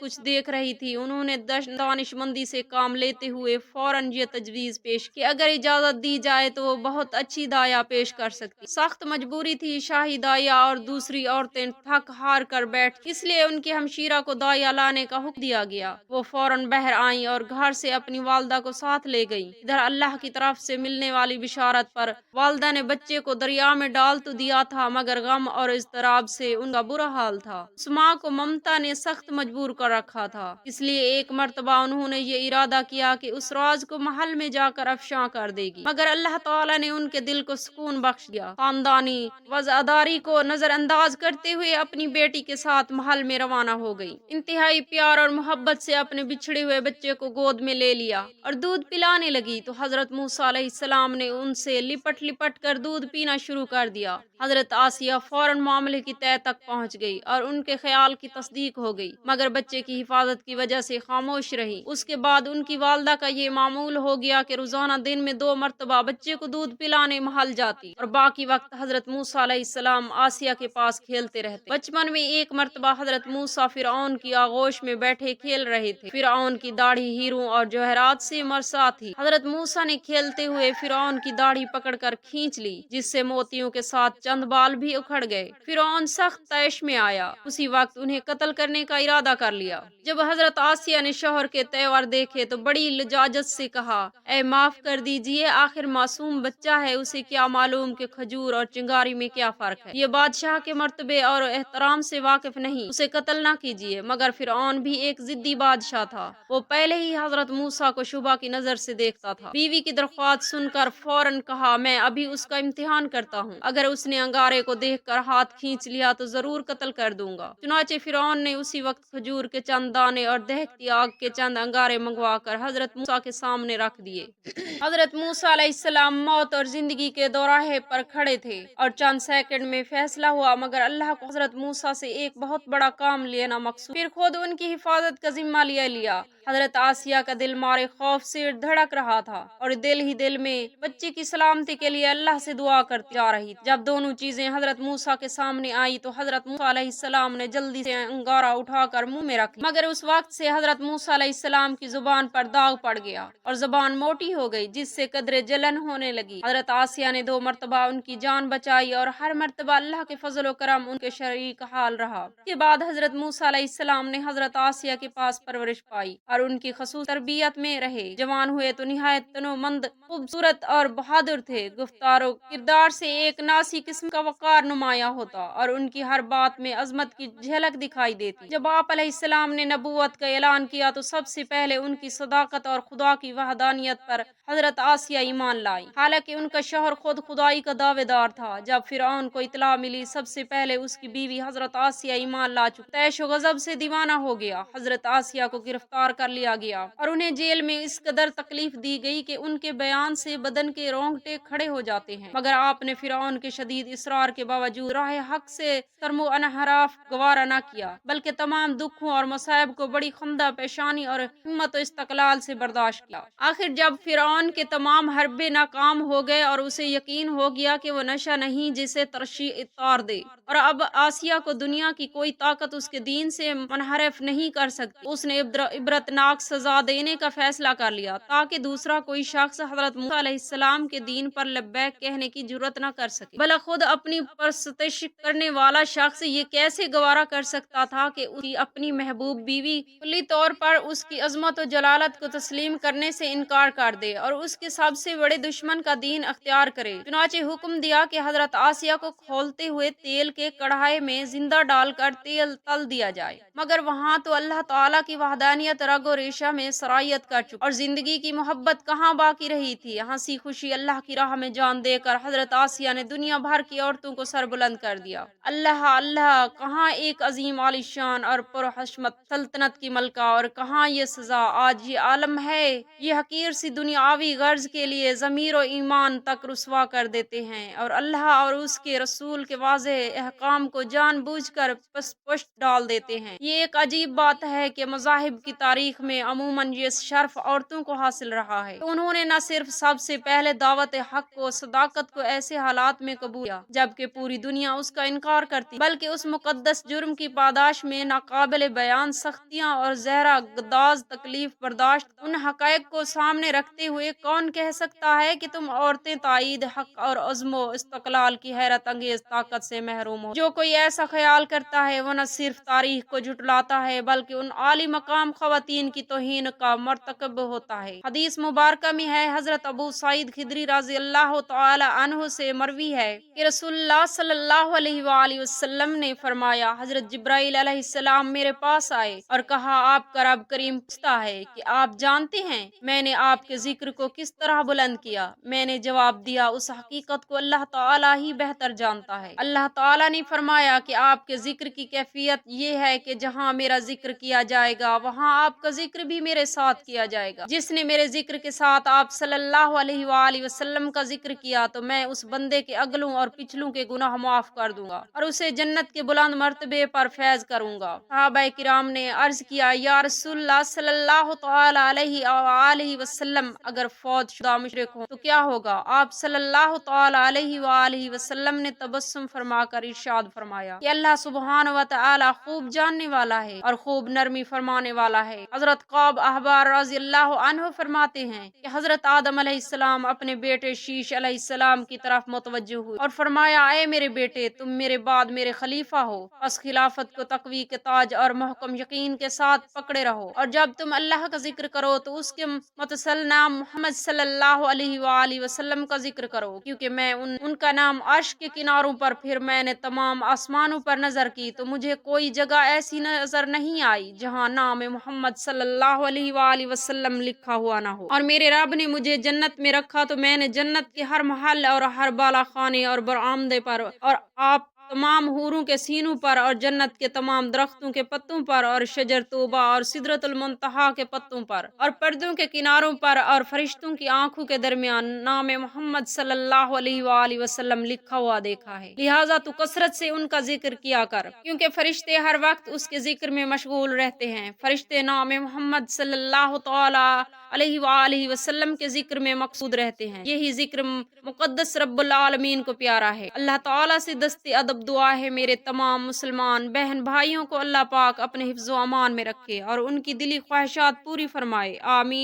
کچھ دیکھ رہی تھی۔ انہوں نے دانش مندی سے کام لیتے ہوئے فوراً یہ تجویز پیش کہ اگر اجازت دی جائے تو وہ بہت اچھی دایا پیش کر سکتی۔ سخت مجبوری تھی، شاہی دایا اور دوسری عورتیں تھک ہار کر بیٹھ، اس لیے ان کی ہمشیرہ کو دایا لانے کا حکم دیا گیا۔ وہ فوراً باہر آئیں اور گھر سے اپنی والدہ کو ساتھ لے گئیں۔ ادھر اللہ کی طرف سے ملنے والی بشارت پر والدہ نے بچے کو دریا میں ڈال تو دیا تھا، مگر غم اور اضطراب سے ان کا برا حال تھا۔ اس ماں کو ممتا نے سخت مجبور کر رکھا تھا، اس لیے ایک مرتبہ انہوں نے یہ ارادہ کیا کہ اس راز کو محل میں جا کر افشاں کر دے گی، مگر اللہ تعالیٰ نے ان کے دل کو سکون بخش دیا۔ خاندانی وضعداری کو نظر انداز کرتے ہوئے اپنی بیٹی کے ساتھ محل میں روانہ ہو گئی۔ انتہائی پیار اور محبت سے اپنے بچھڑے ہوئے بچے کو گود میں لے لیا اور دودھ پلانے لگی تو حضرت موسیٰ علیہ السلام نے ان سے لپٹ لپٹ کر دودھ پینا شروع کر دیا۔ حضرت آسیہ فوراً معاملے کی تہہ تک پہنچ گئی اور ان کے خیال کی تصدیق ہو گئی، مگر بچے کی حفاظت کی وجہ سے خاموش رہی۔ اس کے بعد ان کی والدہ کا یہ معمول ہو گیا کہ روزانہ دن میں 2 مرتبہ بچے کو دودھ پلانے محل جاتی اور باقی وقت حضرت موسیٰ علیہ السلام آسیہ کے پاس کھیلتے رہتے۔ بچپن میں ایک مرتبہ حضرت موسیٰ فرعون کی آغوش میں بیٹھے کھیل رہے تھے۔ فرعون کی داڑھی ہیروں اور جواہرات سے مرصع تھی۔ حضرت موسیٰ نے کھیلتے ہوئے فرعون کی داڑھی پکڑ کر کھینچ لی، جس سے موتیوں کے ساتھ چند بال بھی اکھڑ گئے۔ فرعون سخت طیش میں آیا، اسی وقت انہیں قتل کرنے کا ارادہ کر لیا۔ جب حضرت آسیہ نے شوہر کے تیور دیکھے تو بڑی لجاجت سے کہا، اے معاف کر دیجئے، آخر معصوم بچہ ہے، اسے کیا معلوم کہ کھجور اور چنگاری میں کیا فرق ہے؟ یہ بادشاہ کے مرتبے اور احترام سے واقف نہیں، اسے قتل نہ کیجیے۔ مگر فرعون بھی ایک ضدی بادشاہ تھا، وہ پہلے ہی حضرت موسیٰ کو شبہ کی نظر سے دیکھتا تھا۔ بیوی کی درخواست سن کر فوراً کہا، میں ابھی اس کا امتحان کرتا ہوں، اگر اس نے انگارے کو دیکھ کر ہاتھ کھینچ لیا تو ضرور قتل کر دوں گا۔ چنانچہ فرعون نے اسی وقت کھجور کے چند دانے اور دہکتی آگ کے چند انگارے منگوا کر حضرت موسیٰ کے سامنے رکھ دیے۔ حضرت موسیٰ علیہ السلام موت اور زندگی کے دوراہے پر کھڑے تھے اور چند سیکنڈ میں فیصلہ ہوا، مگر اللہ کو حضرت موسیٰ سے ایک بہت بڑا کام لینا مقصود، پھر خود ان کی حفاظت کا ذمہ لیا۔ حضرت آسیہ کا دل مارے خوف سے دھڑک رہا تھا اور دل ہی دل میں بچے کی سلامتی کے لیے اللہ سے دعا کرتی جا رہی تھی۔ جب دونوں چیزیں حضرت موسیٰ کے سامنے آئی تو حضرت موسیٰ علیہ السلام نے جلدی سے انگارہ اٹھا کر منہ میں رکھ لیا، مگر اس وقت سے حضرت موسیٰ علیہ السلام کی زبان پر داغ پڑ گیا اور زبان موٹی ہو گئی، جس سے قدرے جلن ہونے لگی۔ حضرت آسیہ نے 2 مرتبہ ان کی جان بچائی اور ہر مرتبہ اللہ کے فضل و کرم ان کے شریک حال رہا۔ اس کے بعد حضرت موسیٰ علیہ السلام نے حضرت آسیہ کے پاس پرورش پائی اور ان کی خصوص تربیت میں رہے۔ جوان ہوئے تو نہایت تنومند، خوبصورت اور بہادر تھے۔ گفتار و کردار سے ایک ناسی قسم کا وقار نمایاں ہوتا اور ان کی ہر بات میں عظمت کی جھلک دکھائی دیتی۔ جب آپ علیہ السلام نے نبوت کا اعلان کیا تو سب سے پہلے ان کی صداقت اور خدا کی وحدانیت پر حضرت آسیہ ایمان لائی، حالانکہ ان کا شوہر خود خدائی کا دعوے دار تھا۔ جب فرعون کو اطلاع ملی، سب سے پہلے اس کی بیوی حضرت آسیہ ایمان لا چکی، طیش و غضب سے دیوانہ ہو گیا۔ حضرت آسیہ کو گرفتار کر لیا گیا اور انہیں جیل میں اس قدر تکلیف دی گئی کہ ان کے بیان سے بدن کے رونگٹے کھڑے ہو جاتے ہیں، مگر آپ نے فرعون کے شدید اصرار کے باوجود راہ حق سے شرم و انحراف گوارا نہ کیا، بلکہ تمام دکھوں اور مصائب کو بڑی خندہ پیشانی اور ہمت و استقلال سے برداشت کیا۔ آخر جب فرعون کے تمام حربے ناکام ہو گئے اور اسے یقین ہو گیا کہ وہ نشہ نہیں جسے ترشی اتار دے اور اب آسیہ کو دنیا کی کوئی طاقت اس کے دین سے منحرف نہیں کر سکتی، اس نے عبرتناک سزا دینے کا فیصلہ کر لیا تاکہ دوسرا کوئی شخص حضرت موسیٰ علیہ السلام کے دین پر لبیک کہنے کی جرات نہ کر سکے۔ بھلا خود اپنی پرستش کرنے والا شخص یہ کیسے گوارا کر سکتا تھا کہ اس کی اپنی محبوب بیوی کلی طور پر اس کی عظمت و جلالت کو تسلیم کرنے سے انکار کر دے اور اس کے سب سے بڑے دشمن کا دین اختیار کرے؟ چنانچہ حکم دیا کہ حضرت آسیہ کو کھولتے ہوئے تیل کے کڑھائی میں زندہ ڈال کر تیل تل دیا جائے، مگر وہاں تو اللہ تعالیٰ کی وحدانیت رگ و ریشہ میں سرایت کر چکی اور زندگی کی محبت کہاں باقی رہی تھی۔ ہنسی خوشی اللہ کی راہ میں جان دے کر حضرت آسیہ نے دنیا بھر کی عورتوں کو سر بلند کر دیا۔ اللہ اللہ، کہاں ایک عظیم عالی شان اور پرحشمت سلطنت کی ملکہ اور کہاں یہ سزا! آج یہ عالم ہے، یہ حقیر سی دنیاوی غرض کے لیے ضمیر و ایمان تک رسوا کر دیتے ہیں اور اللہ اور اس کے رسول کے واضح احکام کو جان بوجھ کر پس پشت ڈال دیتے ہیں۔ یہ ایک عجیب بات ہے کہ مذاہب کی تاریخ تاریخ میں عموماً یہ شرف عورتوں کو حاصل رہا ہے، تو انہوں نے نہ صرف سب سے پہلے دعوت حق کو، صداقت کو ایسے حالات میں قبول کیا جبکہ پوری دنیا اس کا انکار کرتی، بلکہ اس مقدس جرم کی پاداش میں ناقابل بیان سختیاں اور زہرا گداز تکلیف برداشت۔ ان حقائق کو سامنے رکھتے ہوئے کون کہہ سکتا ہے کہ تم عورتیں تائید حق اور عزم و استقلال کی حیرت انگیز طاقت سے محروم ہو؟ جو کوئی ایسا خیال کرتا ہے وہ نہ صرف تاریخ کو جھٹلاتا ہے بلکہ ان عالی مقام خواتین کی توہین کا مرتکب ہوتا ہے۔ حدیث مبارکہ میں ہے، حضرت ابو سعید خدری رضی اللہ تعالی عنہ سے مروی ہے کہ رسول اللہ صلی اللہ علیہ وآلہ وسلم نے فرمایا، حضرت جبرائیل علیہ السلام میرے پاس آئے اور کہا، آپ کا رب کریم پوچھتا ہے کہ آپ جانتے ہیں میں نے آپ کے ذکر کو کس طرح بلند کیا؟ میں نے جواب دیا، اس حقیقت کو اللہ تعالی ہی بہتر جانتا ہے۔ اللہ تعالی نے فرمایا کہ آپ کے ذکر کی کیفیت یہ ہے کہ جہاں میرا ذکر کیا جائے گا وہاں آپ کا ذکر بھی میرے ساتھ کیا جائے گا۔ جس نے میرے ذکر کے ساتھ آپ صلی اللہ علیہ وآلہ وسلم کا ذکر کیا تو میں اس بندے کے اگلوں اور پچھلوں کے گناہ معاف کر دوں گا اور اسے جنت کے بلند مرتبے پر فیض کروں گا۔ صحابہ کرام نے عرض کیا، یا رسول اللہ صلی اللہ تعالی علیہ وآلہ وسلم، اگر فوت شدہ مشرک ہوں تو کیا ہوگا؟ آپ صلی اللہ تعالی علیہ وآلہ وسلم نے تبسم فرما کر ارشاد فرمایا کہ اللہ سبحانہ و تعالی خوب جاننے والا ہے اور خوب نرمی فرمانے والا ہے۔ حضرت قعب احبار رضی اللہ عنہ فرماتے ہیں کہ حضرت آدم علیہ السلام اپنے بیٹے شیش علیہ السلام کی طرف متوجہ ہوئے اور فرمایا، اے میرے بیٹے، تم میرے بعد میرے خلیفہ ہو، پس خلافت کو تقوی کے تاج اور محکم یقین کے ساتھ پکڑے رہو، اور جب تم اللہ کا ذکر کرو تو اس کے متصل نام محمد صلی اللہ علیہ وآلہ وسلم کا ذکر کرو، کیونکہ میں ان کا نام عرش کے کناروں پر، پھر میں نے تمام آسمانوں پر نظر کی تو مجھے کوئی جگہ ایسی نظر نہیں آئی جہاں نام محمد صلی اللہ علیہ وآلہ وسلم لکھا ہوا نہ ہو، اور میرے رب نے مجھے جنت میں رکھا تو میں نے جنت کے ہر محل اور ہر بالا خانے اور برآمدے پر اور آپ تمام حوروں کے سینوں پر اور جنت کے تمام درختوں کے پتوں پر اور شجر توبہ اور سدرۃ المنتہا کے پتوں پر اور پردوں کے کناروں پر اور فرشتوں کی آنکھوں کے درمیان نام محمد صلی اللہ علیہ وآلہ وسلم لکھا ہوا دیکھا ہے۔ لہٰذا تو کثرت سے ان کا ذکر کیا کر، کیونکہ فرشتے ہر وقت اس کے ذکر میں مشغول رہتے ہیں۔ فرشتے نام محمد صلی اللہ تعالی علیہ وآلہ وسلم کے ذکر میں مقصود رہتے ہیں۔ یہی ذکر مقدس رب العالمین کو پیارا ہے۔ اللہ تعالیٰ سے دست ادب دعا ہے، میرے تمام مسلمان بہن بھائیوں کو اللہ پاک اپنے حفظ و امان میں رکھے اور ان کی دلی خواہشات پوری فرمائے، آمین۔